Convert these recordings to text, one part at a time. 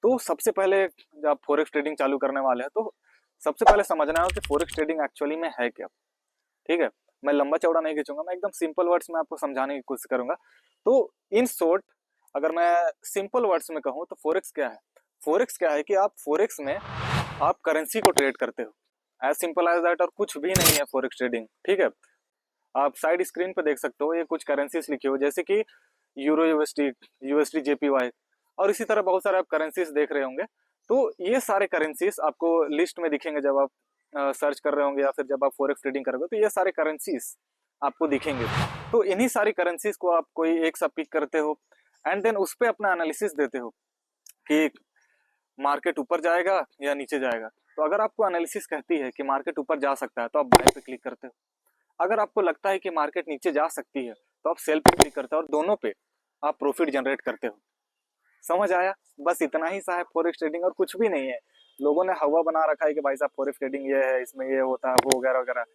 तो सबसे पहले जब फॉरेक्स ट्रेडिंग चालू करने वाले हैं तो सबसे पहले समझना है कि फॉरेक्स ट्रेडिंग एक्चुअली में है क्या। ठीक है, मैं लंबा चौड़ा नहीं खींचूंगा, मैं एकदम सिंपल वर्ड्स में आपको समझाने की कोशिश करूंगा। तो इन शॉर्ट अगर मैं सिंपल वर्ड्स में कहूँ तो फॉरेक्स क्या है। फॉरेक्स क्या है कि आप फॉरेक्स में आप करेंसी को ट्रेड करते हो, एज सिंपल एज दैट, और कुछ भी नहीं है फॉरेक्स ट्रेडिंग। ठीक है, आप साइड स्क्रीन पे देख सकते हो, ये कुछ करेंसीज लिखी हो जैसे कि यूरो यूएसडी, यूएसडी जेपीवाई, और इसी तरह बहुत सारे आप करेंसीज देख रहे होंगे। तो ये सारे करेंसीज आपको लिस्ट में दिखेंगे जब आप सर्च कर रहे होंगे या फिर जब आप फॉरेक्स ट्रेडिंग करोगे, तो ये सारे करेंसीज आपको दिखेंगे। तो इन्हीं सारी करेंसीज को आप कोई एक सा पिक करते हो एंड देन उस पर अपना एनालिसिस देते हो कि मार्केट ऊपर जाएगा या नीचे जाएगा। तो अगर आपको एनालिसिस कहती है कि मार्केट ऊपर जा सकता है तो आप बाय पे क्लिक करते हो, अगर आपको लगता है कि मार्केट नीचे जा सकती है तो आप सेल पे क्लिक करते हो, और दोनों पे आप प्रॉफिट जनरेट करते हो। समझ आया? बस इतना ही सा है फॉरेक्स ट्रेडिंग, और कुछ भी नहीं है। लोगों ने हवा बना रखा है कि भाई साहब फॉरेक्स ट्रेडिंग ये है, इसमें ये होता है, वो वगैरह वगैरह।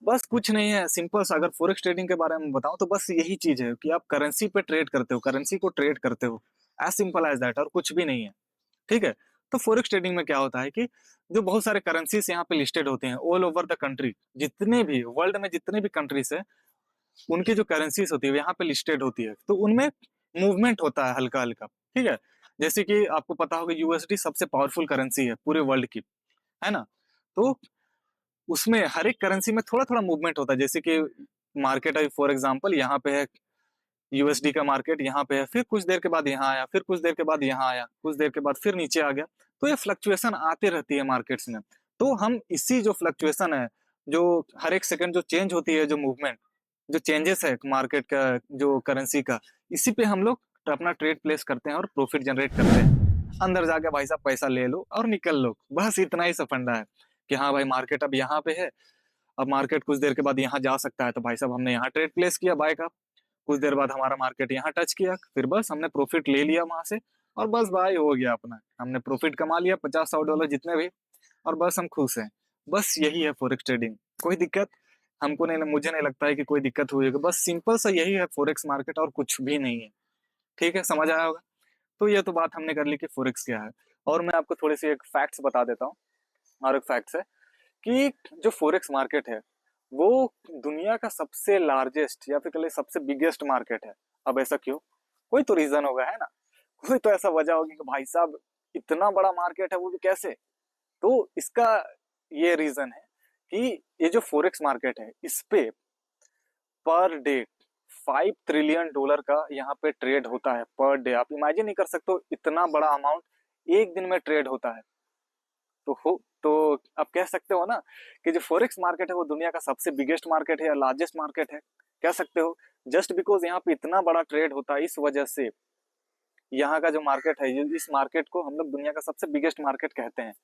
बस कुछ नहीं है, सिंपल सा अगर फॉरेक्स ट्रेडिंग के बारे में बताऊं तो बस यही चीज है कि आप करेंसी पे ट्रेड करते हो, करेंसी को ट्रेड करते हो, एज सिंपल एज दैट, और कुछ भी नहीं है। ठीक है, तो फॉरेक्स ट्रेडिंग में क्या होता है कि जो बहुत सारे करेंसीज यहाँ पे लिस्टेड होते हैं ऑल ओवर द कंट्री, जितने भी वर्ल्ड में जितने भी कंट्रीज है उनकी जो करेंसीज होती है यहाँ पे लिस्टेड होती है, तो उनमें मूवमेंट होता है हल्का हल्का। ठीक है, जैसे कि आपको पता होगा यूएसडी सबसे पावरफुल करेंसी है पूरे वर्ल्ड की, है ना। तो उसमें हर एक करेंसी में थोड़ा थोड़ा मूवमेंट होता है, जैसे कि मार्केट है फॉर एग्जाम्पल, यहाँ पे है यूएसडी का मार्केट, यहाँ पे है, फिर कुछ देर के बाद यहाँ आया, फिर कुछ देर के बाद यहाँ आया, कुछ देर के बाद फिर नीचे आ गया। तो ये फ्लक्चुएशन आते रहती है मार्केट्स में। तो हम इसी जो फ्लक्चुएशन है, जो हर एक सेकंड जो चेंज होती है, जो मूवमेंट, जो चेंजेस है मार्केट का, जो करेंसी का, इसी पे हम लोग अपना ट्रेड प्लेस करते हैं और प्रॉफिट जनरेट करते हैं। अंदर जाके भाई साहब पैसा ले लो और निकल लो, बस इतना ही सा फंडा है कि हाँ भाई मार्केट अब यहाँ पे है, अब मार्केट कुछ देर के बाद यहाँ जा सकता है, तो भाई साहब हमने यहाँ ट्रेड प्लेस किया बाय का, कुछ देर बाद हमारा मार्केट यहाँ टच किया, फिर बस हमने प्रॉफिट ले लिया वहां से, और बस भाई हो गया अपना, हमने प्रॉफिट कमा लिया 50-100 डॉलर जितने भी, और बस हम खुश हैं। बस यही है फॉरेक्स ट्रेडिंग। कोई दिक्कत हमको नहीं, मुझे नहीं लगता है कि कोई दिक्कत हुई होगी, बस सिंपल सा यही है फॉरेक्स मार्केट, और कुछ भी नहीं है। ठीक है, समझ आया होगा। तो ये तो बात हमने कर ली कि फॉरेक्स क्या है, और मैं आपको थोड़ी सी एक फैक्ट्स बता देता हूँ। और एक फैक्ट्स है कि जो फॉरेक्स मार्केट है वो दुनिया का सबसे लार्जेस्ट या फिर कह सबसे बिगेस्ट मार्केट है। अब ऐसा क्यों? कोई तो रीजन होगा, है ना। कोई तो ऐसा वजह होगी कि भाई साहब इतना बड़ा मार्केट है, वो भी कैसे। तो इसका ये रीजन है कि ये जो फॉरेक्स मार्केट है इस पे पर डे 5 ट्रिलियन डॉलर का यहाँ पे ट्रेड होता है पर डे। आप इमेजिन नहीं कर सकते हो, इतना बड़ा अमाउंट एक दिन में ट्रेड होता है। तो आप कह सकते हो ना कि जो फॉरेक्स मार्केट है वो दुनिया का सबसे बिगेस्ट मार्केट है या लार्जेस्ट मार्केट है, कह सकते हो। जस्ट बिकॉज यहाँ पे इतना बड़ा ट्रेड होता है, इस वजह से यहाँ का जो मार्केट है, इस मार्केट को हम लोग दुनिया का सबसे बिगेस्ट मार्केट कहते हैं।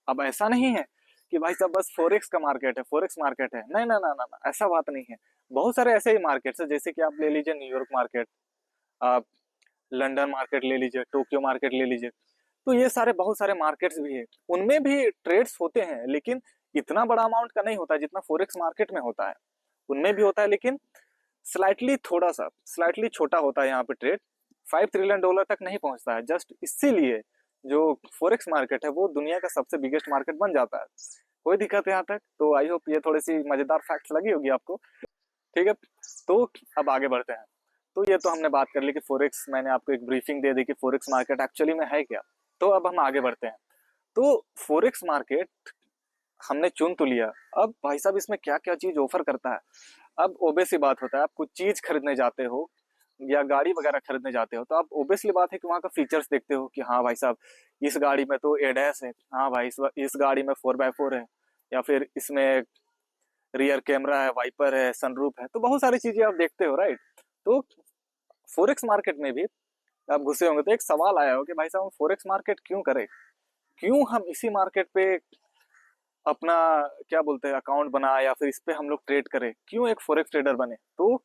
अब ऐसा नहीं है कि भाई साहब बस फॉरेक्स का मार्केट है, फॉरेक्स मार्केट है, नहीं ना ना ना ना, ऐसा बात नहीं है। बहुत सारे ऐसे ही मार्केट्स है, जैसे कि आप ले लीजिए न्यूयॉर्क मार्केट, आप लंदन मार्केट ले लीजिए, टोक्यो मार्केट ले लीजिए। तो ये सारे बहुत सारे मार्केट्स भी है, उनमें भी ट्रेड्स होते हैं, लेकिन इतना बड़ा अमाउंट का नहीं होता है जितना फॉरेक्स मार्केट में होता है। उनमें भी होता है लेकिन स्लाइटली थोड़ा सा स्लाइटली छोटा होता है। यहाँ पे ट्रेड 5 ट्रिलियन डॉलर तक नहीं पहुंचता है, जस्ट इसीलिए जो फॉरेक्स मार्केट है वो दुनिया का सबसे बिगेस्ट मार्केट बन जाता है। कोई दिक्कत यहाँ तक? तो आई होप ये थोड़ी सी मजेदार फैक्ट लगी होगी आपको। ठीक है, तो अब आगे बढ़ते हैं। तो ये तो हमने बात कर ली कि फॉरेक्स, मैंने आपको एक ब्रीफिंग दे दी कि फॉरेक्स मार्केट एक्चुअली में है क्या। तो अब हम आगे बढ़ते हैं। तो फॉरेक्स मार्केट हमने चुन तो लिया, अब भाई साहब इसमें क्या क्या चीज ऑफर करता है। अब ओबेसी बात होता है, आप कुछ चीज खरीदने जाते हो या गाड़ी वगैरह खरीदने जाते हो, तो आप ओबियसली बात है कि वहाँ का फीचर्स देखते हो कि हाँ भाई साहब इस गाड़ी में तो एडैस है, हाँ भाई इस गाड़ी में 4x4 है, या फिर इसमें रियर कैमरा है, वाइपर है, सनरूफ है। तो बहुत सारी चीजें आप देखते हो, राइट। तो फॉरेक्स मार्केट में भी आप घुसे होंगे तो एक सवाल आया हो कि भाई साहब हम फॉरेक्स मार्केट क्यों करें, क्यों हम इसी मार्केट पे अपना क्या बोलते हैं अकाउंट बनाए या फिर इस पे हम लोग ट्रेड करें, क्यों एक फॉरेक्स ट्रेडर बने। तो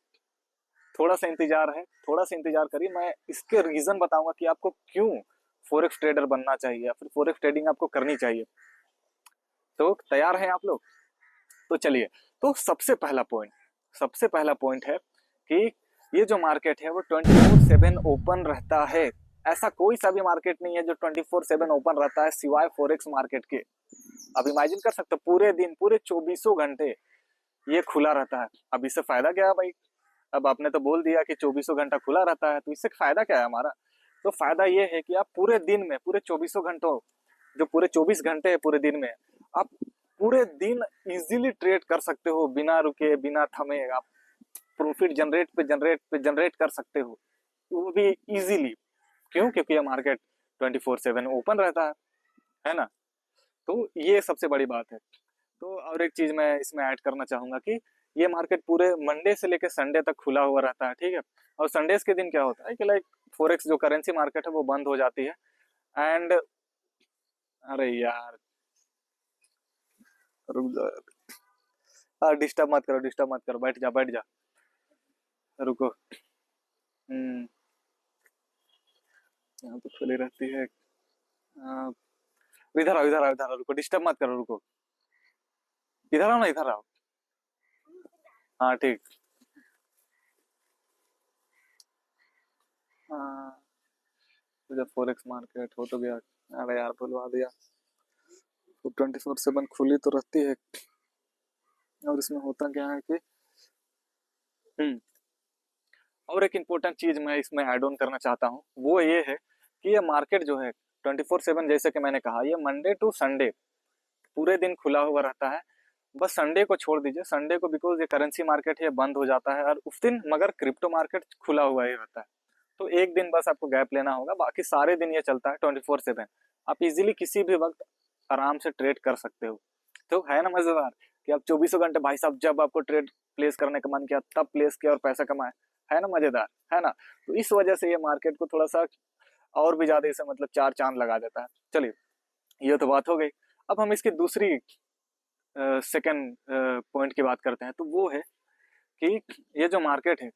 थोड़ा सा इंतजार है, थोड़ा सा इंतजार करिए, मैं इसके रीजन बताऊंगा कि आपको क्यों फॉरेक्स ट्रेडर बनना चाहिए या फिर फॉरेक्स ट्रेडिंग आपको करनी चाहिए। तो तैयार हैं आप लोग? तो चलिए, तो सबसे पहला पॉइंट है कि ये जो मार्केट है वो 24/7 ओपन रहता है। ऐसा कोई सा भी मार्केट नहीं है जो 24/7 ओपन रहता है सिवाय फॉरेक्स मार्केट के। अब इमेजिन कर सकते हो पूरे दिन पूरे 24 घंटे ये खुला रहता है। अब इससे फायदा क्या है भाई? अब आपने तो बोल दिया कि 24 घंटा खुला रहता है, तो इससे फायदा क्या है हमारा? तो फायदा ये है कि आप पूरे दिन में पूरे 24 घंटों, जो पूरे 24 घंटे है पूरे दिन में, आप पूरे दिन इजीली ट्रेड कर सकते हो बिना रुके बिना थमे। आप प्रॉफिट जनरेट कर सकते हो, वो भी इजीली। क्यों? क्योंकि ये मार्केट 24/7 ओपन रहता है ना। तो ये सबसे बड़ी बात है। तो और एक चीज मैं इसमें ऐड करना चाहूंगा कि ये मार्केट पूरे मंडे से लेकर संडे तक खुला हुआ रहता है, ठीक है। और संडेज के दिन क्या होता है कि लाइक फोरेक्स जो करेंसी मार्केट है वो बंद हो जाती है। एंड अरे यार, रुक जाओ, डिस्टर्ब मत करो, बैठ जा, रुको। हम्म, यहाँ तो खुली रहती है। आ, इधर आओ, रुको, डिस्टर्ब मत करो, रुको। इधर आओ ना, इधर आओ। हाँ ठीक। हाँ, तो जब फॉरेक्स मार्केट हो तो गया। अरे यार, भुलवा दिया। वो 24/7 खुली तो रहती है। और इसमें होता क्या है कि हम्म और एक इम्पोर्टेंट चीज मैं इसमें ऐड ऑन करना चाहता हूँ, वो ये है कि ये मार्केट जो है 24/7, जैसे कि मैंने कहा, ये मंडे टू संडे पूरे दिन खुला हुआ रहता है। बस संडे को छोड़ दीजिए, संडे को बिकॉज ये करेंसी मार्केट है बंद हो जाता है, और उस दिन मगर क्रिप्टो मार्केट खुला हुआ ही रहता है। तो एक दिन बस आपको गैप लेना होगा, बाकी सारे दिन ये चलता है 24/7। आप इजीली किसी भी वक्त आराम से ट्रेड कर सकते हो। तो है ना मजेदार कि आप 24 घंटे भाई साहब जब आपको ट्रेड प्लेस करने का मन किया तब प्लेस किया और पैसा कमाए। है ना मजेदार, है ना। तो इस वजह से ये मार्केट को थोड़ा सा और भी ज्यादा इसे मतलब चार चांद लगा देता है। चलिए, ये तो बात हो गई। अब हम इसकी दूसरी सेकंड पॉइंट की बात करते हैं, तो वो है कि ये जो मार्केट है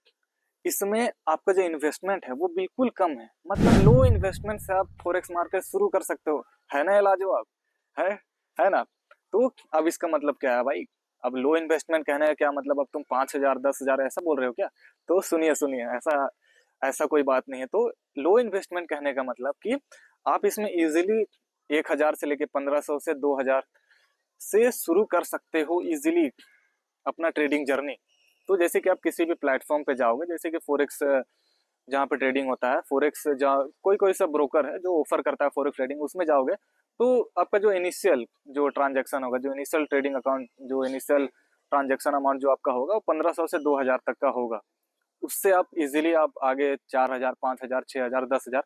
इसमें आपका जो इन्वेस्टमेंट है वो बिल्कुल कम है। मतलब लो इन्वेस्टमेंट से आप फॉरेक्स मार्केट शुरू कर सकते हो। है ना ये लाजवाब? है है ना। तो अब इसका मतलब क्या है भाई? अब लो इन्वेस्टमेंट कहने का क्या मतलब? अब तुम 5,000 10,000 ऐसा बोल रहे हो क्या? तो सुनिए सुनिए, ऐसा ऐसा कोई बात नहीं है। तो लो इन्वेस्टमेंट कहने का मतलब कि आप इसमें इजीली 1,000 से लेके 1,500 से 2,000 से शुरू कर सकते हो इजीली अपना ट्रेडिंग जर्नी। तो जैसे कि आप किसी भी प्लेटफॉर्म पे जाओगे, जैसे कि फोरेक्स जहाँ पे ट्रेडिंग होता है, फोरेक्स जहाँ कोई कोई सा ब्रोकर है जो ऑफर करता है फोरेक्स ट्रेडिंग, उसमें जाओगे तो आपका जो इनिशियल जो ट्रांजेक्शन होगा, जो इनिशियल ट्रेडिंग अकाउंट, जो इनिशियल ट्रांजेक्शन अमाउंट जो आपका होगा वो 1,500 से 2,000 तक का होगा। उससे आप इजीली आप आगे 4,000 5,000 6,000 10,000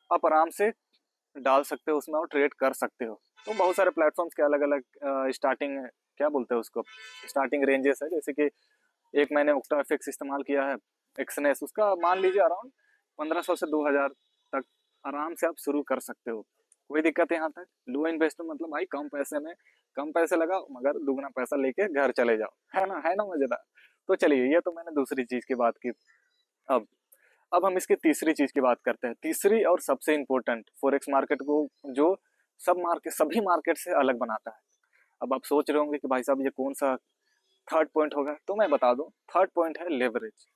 आप आराम से डाल सकते हो उसमें और ट्रेड कर सकते हो। तो बहुत सारे प्लेटफॉर्म्स के अलग अलग स्टार्टिंग क्या बोलते हैं उसको, स्टार्टिंग रेंजेस है। जैसे कि एक मैंने ऑक्टा एफएक्स इस्तेमाल किया है, एक्सनेस, उसका मान लीजिए अराउंड 1,500 से 2,000 तक आराम से आप शुरू कर सकते हो। कोई दिक्कत है यहाँ तक? लो इन्वेस्टमेंट मतलब भाई कम पैसे में कम पैसे लगाओ मगर दुगना पैसा लेके घर चले जाओ। है ना मजेदार। तो चलिए, ये तो मैंने दूसरी चीज की बात की। अब अब हम इसकी तीसरी चीज की बात करते हैं, तीसरी और सबसे इंपॉर्टेंट फॉरेक्स मार्केट को जो सभी मार्केट से अलग बनाता है। अब आप सोच रहे होंगे कि भाई साहब ये कौन सा थर्ड पॉइंट होगा, तो मैं बता दूं, थर्ड पॉइंट है लेवरेज।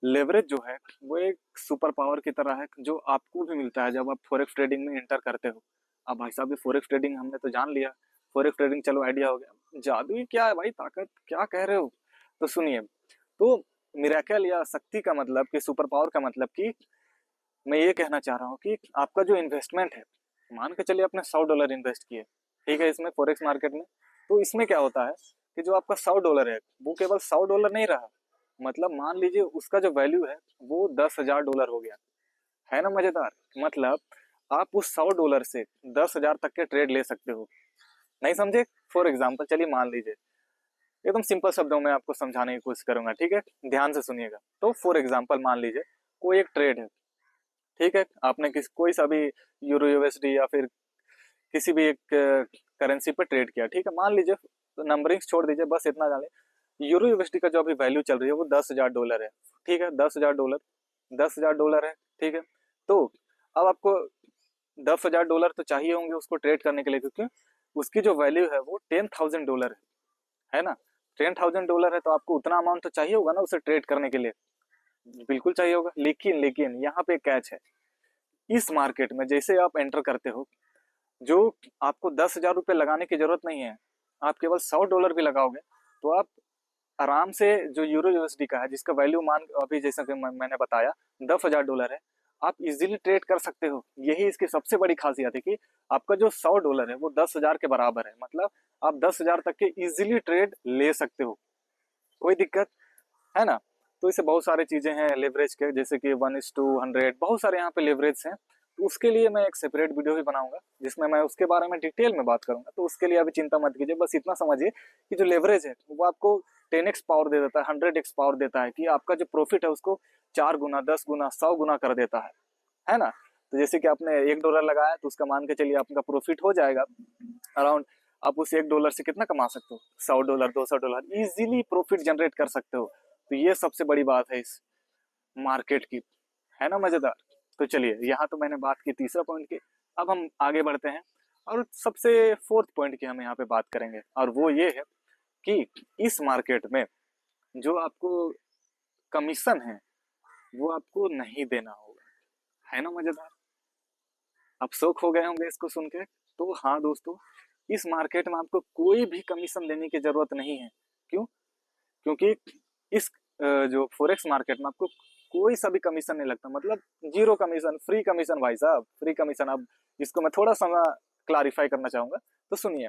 लेवरेज जो है वो एक सुपर पावर की तरह है जो आपको भी मिलता है जब आप फॉरेक्स ट्रेडिंग में एंटर करते हो। अब भाई साहब ये फॉरेक्स ट्रेडिंग हमने तो जान लिया, फॉरेक्स ट्रेडिंग चलो आइडिया हो गया, जादू ही क्या है भाई, ताकत क्या कह रहे हो? तो सुनिए, तो मिरेकल या शक्ति का मतलब कि सुपर पावर का मतलब कि मैं ये कहना चाह रहा हूँ कि आपका जो इन्वेस्टमेंट है, मान के चलिए आपने $100 इन्वेस्ट किए, ठीक है, इसमें फॉरेक्स मार्केट में। तो इसमें क्या होता है कि जो आपका $100 है वो केवल $100 नहीं रहा, मतलब मान लीजिए उसका जो वैल्यू है वो $10,000 हो गया। है ना मजेदार। मतलब आप उस $100 से 10,000 तक के ट्रेड ले सकते हो। नहीं समझे? फॉर एग्जाम्पल चलिए मान लीजिए, एकदम सिंपल शब्दों में आपको समझाने की कोशिश करूंगा, ठीक है, ध्यान से सुनिएगा। तो फॉर एग्जाम्पल मान लीजिए कोई एक ट्रेड है, ठीक है, आपने कोई सा भी यूरो यूएसडी या फिर किसी भी एक करेंसी पे ट्रेड किया, ठीक है, मान लीजिए, तो नंबरिंग्स छोड़ दीजिए, बस इतना जाने, यूरो यूएसडी का जो अभी वैल्यू चल रही है वो $10,000 है, ठीक है, $10,000 है, ठीक है। तो अब आपको $10,000 तो चाहिए होंगे उसको ट्रेड करने के लिए, क्योंकि उसकी जो वैल्यू है वो $10,000 है ना। $10,000 है तो आपको उतना अमाउंट तो चाहिए होगा ना उसे ट्रेड करने के लिए, बिल्कुल चाहिए होगा। लेकिन लेकिन यहाँ पे कैच है इस मार्केट में जैसे आप एंटर करते हो, जो आपको 10,000 रुपये लगाने की जरूरत नहीं है, आप केवल $100 भी लगाओगे तो आप आराम से, जो यूरो यूएसडी का है जिसका वैल्यू मान अभी जैसा कि मैंने बताया $10,000 है, आप इजीली ट्रेड कर सकते हो। यही इसकी सबसे बड़ी खासियत है कि आपका जो $100 है वो 10,000 के बराबर है, मतलब आप 10,000 तक के इजीली ट्रेड ले सकते हो, कोई दिक्कत है ना। तो इसे बहुत सारी चीजें हैं लेवरेज के, जैसे कि 1:100, बहुत सारे यहाँ पे लेवरेज हैं। तो उसके लिए मैं एक सेपरेट वीडियो भी बनाऊंगा जिसमें मैं उसके बारे में डिटेल में बात करूंगा। तो उसके लिए अभी चिंता मत कीजिए, बस इतना समझिए कि जो लेवरेज है वो आपको 10x पावर दे देता है, 100x पावर देता है, कि आपका जो प्रॉफिट है उसको 4 गुना, 10 गुना, 100 गुना कर देता है ना। तो जैसे कि आपने $1 लगाया तो उसका मान के चलिए आपका प्रॉफिट हो जाएगा अराउंड, आप उस $1 से कितना कमा सकते हो, $100, $200 इजीली प्रॉफिट जनरेट कर सकते हो। तो ये सबसे बड़ी बात है इस मार्केट की, है ना मजेदार। तो चलिए, यहाँ तो मैंने बात की तीसरा पॉइंट की, अब हम आगे बढ़ते हैं और सबसे फोर्थ पॉइंट की हम यहाँ पे बात करेंगे, और वो ये है कि इस मार्केट में जो आपको कमीशन है वो आपको नहीं देना होगा, है ना मजेदार। आप शौक हो गए होंगे इसको सुन के। तो हाँ दोस्तों, इस मार्केट में आपको कोई भी कमीशन देने की जरूरत नहीं है। क्यों? क्योंकि इस जो फोरेक्स मार्केट में आपको कोई सा भी कमीशन नहीं लगता, मतलब जीरो कमीशन, फ्री कमीशन भाई साहब, फ्री कमीशन। अब इसको मैं थोड़ा सा क्लारिफाई करना चाहूंगा, तो सुनिए।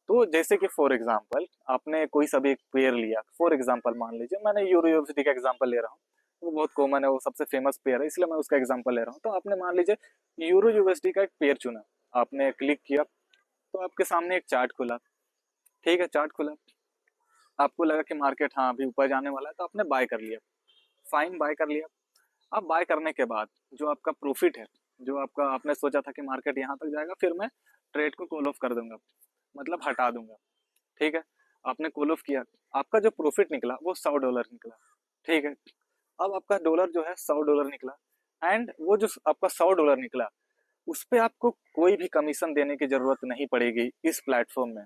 तो जैसे कि फॉर एग्जांपल आपने कोई सा भी एक पेयर लिया, फॉर एग्जांपल मान लीजिए मैं यूरो यूनिवर्सिटी का एग्जांपल ले रहा हूँ, वो बहुत कॉमन है, वो सबसे फेमस पेयर है इसलिए मैं उसका एग्जांपल ले रहा हूँ। तो आपने मान लीजिए यूरो यूनिवर्सिटी का एक पेयर चुना, आपने क्लिक किया तो आपके सामने एक चार्ट खुला, ठीक है, चार्ट खुला, आपको लगा कि मार्केट हाँ अभी ऊपर जाने वाला है, तो आपने बाय कर लिया, फाइन, बाय कर लिया। अब बाय करने के बाद जो आपका प्रॉफिट है, जो आपका आपने सोचा था कि मार्केट यहाँ तक जाएगा फिर मैं ट्रेड को कॉल ऑफ कर दूंगा, मतलब हटा दूंगा, ठीक है, आपने कॉल ऑफ किया, आपका जो प्रॉफिट निकला वो $100 निकला, ठीक है। अब आपका डॉलर जो है $100 निकला, एंड वो जो आपका $100 निकला उस पे आपको कोई भी कमीशन देने की जरूरत नहीं पड़ेगी इस प्लेटफॉर्म में।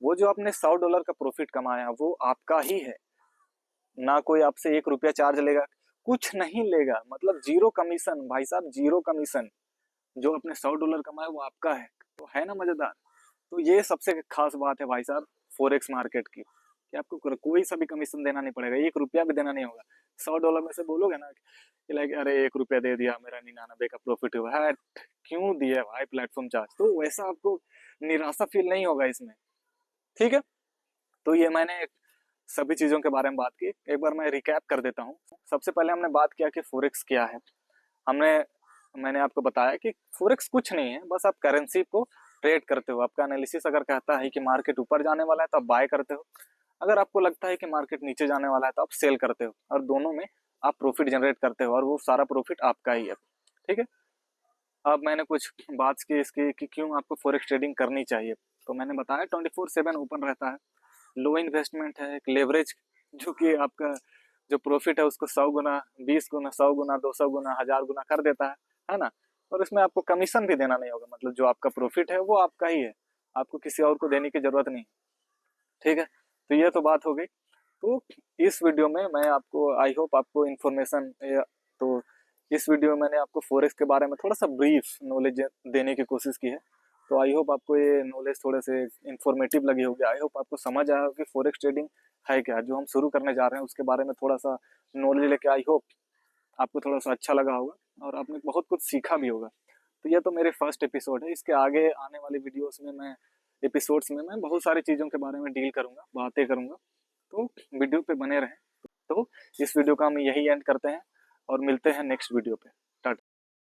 वो जो आपने $100 का प्रॉफिट कमाया वो आपका ही है, ना कोई आपसे ₹1 चार्ज लेगा, कुछ नहीं लेगा, मतलब जीरो कमीशन भाई साहब, जीरो कमीशन। जो आपने $100 कमाया वो आपका है, तो है ना मजेदार। तो ये सबसे खास बात है भाई साहब फोरेक्स मार्केट की, कि आपको कोई सा भी कमीशन देना नहीं पड़ेगा, ₹1 भी देना नहीं होगा। $100 में से बोलोगे ना कि लाइक अरे ₹1 दे दिया, मेरा 99 का प्रॉफिट हुआ है, क्यों दिया भाई प्लेटफॉर्म चार्ज, तो वैसा आपको निराशा फील नहीं होगा इसमें, ठीक है। तो ये मैंने सभी चीजों के बारे में बात की, एक बार मैं रिकैप कर देता हूँ। सबसे पहले हमने बात किया कि फोरेक्स क्या है, हमने मैंने आपको बताया कि फोरेक्स कुछ नहीं है, बस आप करेंसी को ट्रेड करते हो। आपका एनालिसिस अगर कहता है कि मार्केट ऊपर जाने वाला है तो आप बाय करते हो, अगर आपको लगता है कि मार्केट नीचे जाने वाला है तो आप सेल करते हो, और दोनों में आप प्रॉफिट जनरेट करते हो, और वो सारा प्रॉफिट आपका ही है, ठीक है। अब मैंने कुछ बात की इसकी कि क्यों आपको फोरेक्स ट्रेडिंग करनी चाहिए, तो मैंने बताया 24/7 ओपन रहता है, लो इन्वेस्टमेंट है, एक लेवरेज जो कि आपका जो प्रॉफिट है उसको 100 गुना, 20 गुना, 100 गुना, 200 गुना, 1000 गुना कर देता है ना। और इसमें आपको कमीशन भी देना नहीं होगा, मतलब जो आपका प्रॉफिट है वो आपका ही है, आपको किसी और को देने की जरूरत नहीं, ठीक है। तो ये तो बात हो गई। तो इस वीडियो में मैं आपको, आई होप आपको इन्फॉर्मेशन, तो इस वीडियो में मैंने आपको फोरेक्स के बारे में थोड़ा सा ब्रीफ नॉलेज देने की कोशिश की है। तो आई होप आपको ये नॉलेज थोड़े से इंफॉर्मेटिव लगी होगी, आई होप आपको समझ आया कि फोरेक्स ट्रेडिंग है क्या, जो हम शुरू करने जा रहे हैं उसके बारे में थोड़ा सा नॉलेज लेके आई होप आपको थोड़ा सा अच्छा लगा होगा और आपने बहुत कुछ सीखा भी होगा। तो ये तो मेरे फर्स्ट एपिसोड है, इसके आगे आने वाले वीडियोस में मैं, एपिसोड्स में मैं बहुत सारी चीज़ों के बारे में डील करूंगा, बातें करूंगा, तो वीडियो पे बने रहें। तो इस वीडियो का हम यही एंड करते हैं और मिलते हैं नेक्स्ट वीडियो पे।